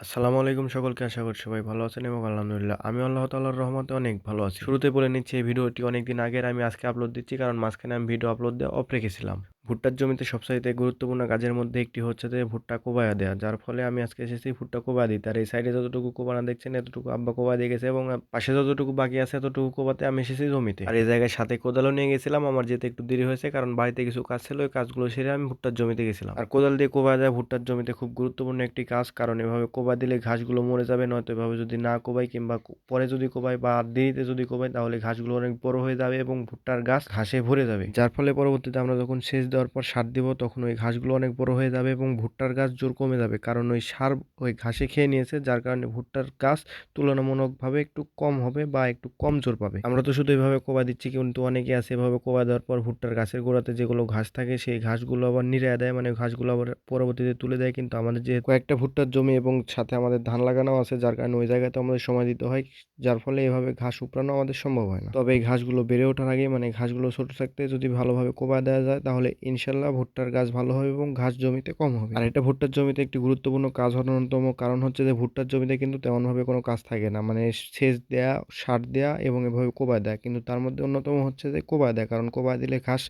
আসসালামু আলাইকুম সকলকে। আশা করি সবাই ভালো আছেন এবং আলহামদুলিল্লাহ আমি আল্লাহ তাআলার রহমতে অনেক ভালো আছি। শুরুতে বলে নিচ্ছি এই ভিডিওটি অনেকদিন আগের আমি আজকে আপলোড দিচ্ছি কারণ মাঝখানে আমি ভিডিও আপলোড দেওয়া অফ রেখেছিলাম। ভুট্টার জমিতে সবচাইতে গুরুত্বপূর্ণ কাজের মধ্যে একটি হচ্ছে যে ভুট্টা কোবায়া দেয়া। যার ফলে আমি আজকে এসেছি ভুট্টা কোবায়া দিতে। আর এই সাইডে যতটুকু কোবানো দেখছেন এতটুকু আব্বা কোবায়া দিয়ে গেছে এবং পাশে যতটুকু বাকি আছে এতটুকু কোবাতে আমি এসেছি জমিতে। আর এই জায়গায় সাথে কোদালও নিয়ে গেছিলাম। আমার যেতে একটু দেরি হয়েছে কারণ বাড়িতে কিছু কাজ ছিল, ওই কাজগুলো সেরে আমি ভুট্টার জমিতে গেছিলাম। আর কোদাল দিয়ে কোবায়া দেওয়া ভুট্টার জমিতে খুব গুরুত্বপূর্ণ একটি কাজ, কারণ এভাবে কোবায় দিলে ঘাসগুলো মরে যাবে, নয়তো এভাবে যদি না কোবাই কিংবা পরে যদি কোবাই বা দেরিতে যদি কোবাই তাহলে ঘাসগুলো অনেক বড় হয়ে যাবে এবং ভুট্টার গাছ ঘাসে ভরে যাবে। যার ফলে পরবর্তীতে আমরা যখন সেচ দেওয়ার পর সার দিব তখন ওই ঘাসগুলো অনেক বড় হয়ে যাবে এবং ভুট্টার গাছ জোর কমে যাবে, কারণ ওই সার ওই ঘাসে খেয়ে নিয়েছে, যার কারণে ভুট্টার গাছ তুলনামূলকভাবে একটু কম হবে বা একটু কম জোর পাবে। আমরা তো শুধু এভাবে কোবাই দিচ্ছি, কিন্তু অনেকে আছে এভাবে কোবাই দেওয়ার পর ভুট্টার গাছের গোড়াতে যেগুলো ঘাস থাকে সেই ঘাসগুলো আবার নিড়ায় দেয়, মানে ঘাসগুলো আবার পরবর্তীতে তুলে দেয়। কিন্তু আমাদের যে কয়েকটা ভুট্টার জমি এবং সাথে আমাদের ধান লাগানো আছে, যার কারণে ওই জায়গাতে আমাদের সময় দিতে হয়, যার ফলে এভাবে ঘাস উপড়ানো আমাদের সম্ভব হয় না। তবে এই ঘাসগুলো বেড়ে ওঠার আগে, মানে ঘাসগুলো ছোট থাকতে যদি ভালোভাবে কোপায় দেওয়া যায় তাহলে ইনশাল্লাহ ভুট্টার গাছ ভালো হবে এবং ঘাস জমিতে কম হবে। আর এটা ভুট্টার জমিতে একটি গুরুত্বপূর্ণ কাজ হওয়ার অন্যতম কারণ হচ্ছে যে ভুট্টার জমিতে কিন্তু তেমনভাবে কোনো কাজ থাকে না, মানে সেচ দেয়া, সার দেয়া এবং এভাবে কোপায় দেয়া, কিন্তু তার মধ্যে অন্যতম হচ্ছে যে কোপায় দেয়া, কারণ কোপায় দিলে ঘাস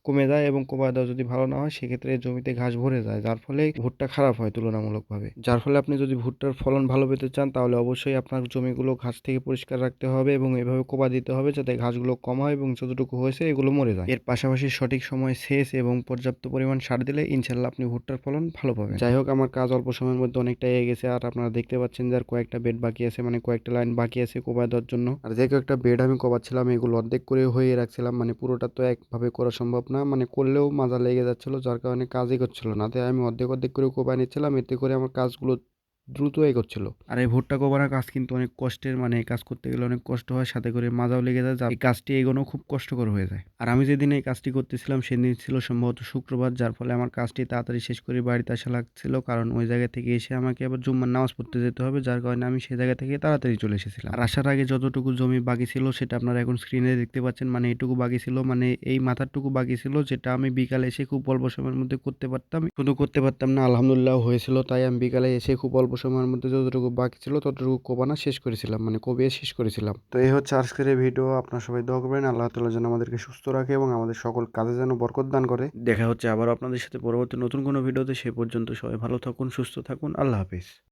কমে যায় এবং কোপায় দেওয়া যদি ভালো না হয় সেক্ষেত্রে জমিতে ঘাস ভরে যায়, যার ফলে ভুট্টা খারাপ হয় তুলনামূলকভাবে। যার ফলে আপনি যদি ভুট্টার ফলন ভালো পেতে চান তাহলে অবশ্যই আপনার জমিগুলো ঘাস থেকে পরিষ্কার রাখতে হবে এবং এভাবে কোপা দিতে হবে যাতে ঘাসগুলো কম হয় এবং যতটুকু হয়েছে এগুলো মরে যায়। এর পাশাপাশি সঠিক সময়ে সেচ এবং পর্যাপ্ত পরিমাণ সার দিলে ইনশাল্লাহ আপনি ভুট্টার ফলন ভালো পাবেন। যাই হোক, আমার কাজ অল্প সময়ের মধ্যে অনেকটা এগিয়ে গেছে আর আপনারা দেখতে পাচ্ছেন যে আর কয়েকটা বেড বাকি আছে, মানে কয়েকটা লাইন বাকি আছে কোপায় দেওয়ার জন্য। আর যে কয়েকটা বেড আমি কোপাচ্ছিলাম এগুলো অর্ধেক করে হয়ে রাখছিলাম, মানে পুরোটা তো একভাবে করা সম্ভব না, মানে করলেও মাজা লেগে যাচ্ছিল, যার কারণে কাজই করছিল না। তাই আমি অর্ধেক অর্ধেক করে কোপায় নিচ্ছিলাম, এতে করে আমার কাজগুলো দ্রুত এগোচ্ছিল। আর এই ভুট্টা কোপানোর কাজ কিন্তু অনেক কষ্টের, মানে এই কাজ করতে গেলে অনেক কষ্ট হয়, সাথে করে মাজাও লেগে যায়, এই কাজটি এগোনো খুব কষ্টকর হয়ে যায়। আর আমি যেদিন এই কাজটি করতেছিলাম সেদিন ছিল সম্ভবত শুক্রবার, যার ফলে আমার কাজটি তাড়াতাড়ি শেষ করে বাড়িতে আসা লাগছিল, কারণ ওই জায়গা থেকে এসে আমাকে আবার জুম্মার নামাজ পড়তে যেতে হবে, যার কারণে আমি সেই জায়গা থেকে তাড়াতাড়ি চলে এসেছিলাম। আর আসার আগে যতটুকু জমি বাকি ছিল সেটা আপনারা এখন স্ক্রিনে দেখতে পাচ্ছেন, মানে এটুকু বাকি ছিল, মানে এই মাথারটুকু বাকি ছিল, যেটা আমি বিকালে এসে খুব অল্প সময়ের মধ্যে করতে পারতাম। শুধু করতে পারতাম না, আলহামদুলিল্লাহ হয়েছিল, তাই আমি বিকালে এসে খুব অল্প সময়ের মধ্যে যতটুকু বাকি ছিল ততটুকু কোবানো শেষ করেছিলাম, মানে কোবিয়ে শেষ করেছিলাম। তো এই হচ্ছে আজকের এই ভিডিও। আপনারা সবাই দোয়া করবেন আল্লাহ তাআলা যেন আমাদেরকে সুস্থ রাখে এবং আমাদের সকল কাজে যেন বরকত দান করে। দেখা হচ্ছে আবারও আপনাদের সাথে পরবর্তী নতুন কোনো ভিডিওতে। সে পর্যন্ত সবাই ভালো থাকুন, সুস্থ থাকুন। আল্লাহ হাফেজ।